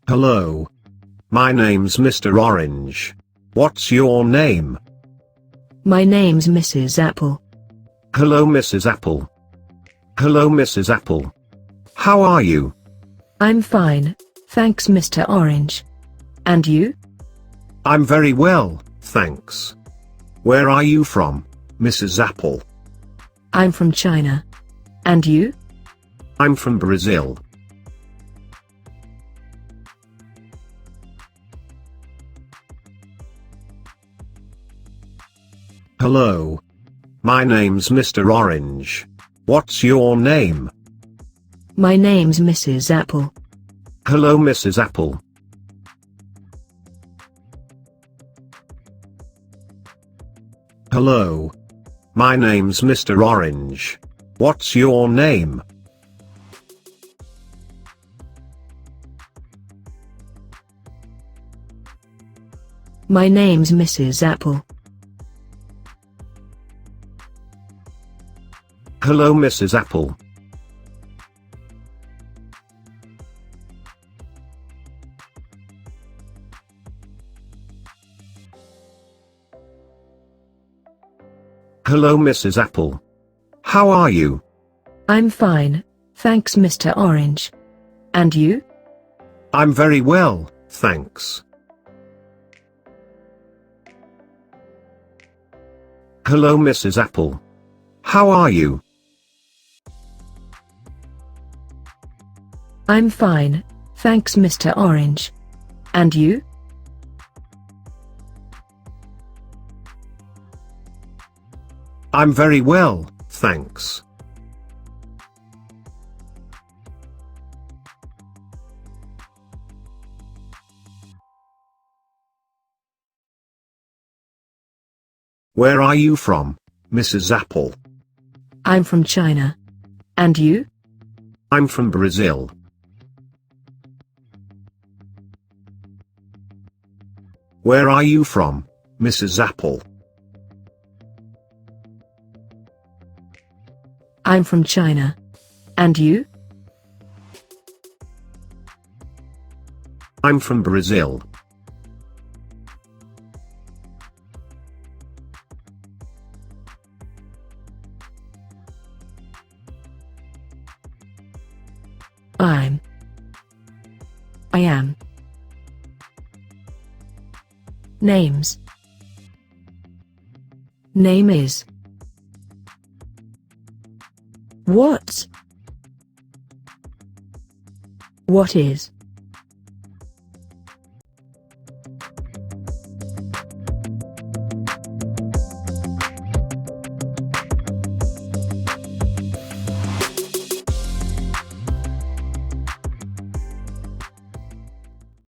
Hello. My name's Mr. Orange. What's your name? My name's Mrs. Apple. Hello, Mrs. Apple. Hello, Mrs. Apple. How are you? I'm fine, thanks Mr. Orange. And you? I'm very well, thanks. Where are you from, Mrs. Apple? I'm from China. And you? I'm from Brazil. Hello. My name's Mr. Orange. What's your name? My name's Mrs. Apple. Hello, Mrs. Apple. Hello. My name's Mr. Orange. What's your name? My name's Mrs. Apple. Hello, Mrs. Apple. Hello, Mrs. Apple. How are you? I'm fine, thanks Mr. Orange. And you? I'm very well, thanks. Hello, Mrs. Apple. How are you? I'm fine, thanks Mr. Orange. And you? I'm very well, thanks. Where are you from, Mrs. Apple? I'm from China. And you? I'm from Brazil. Where are you from, Mrs. Apple? I'm from China. And you? I'm from Brazil. I am. Names. Name is. What? What is?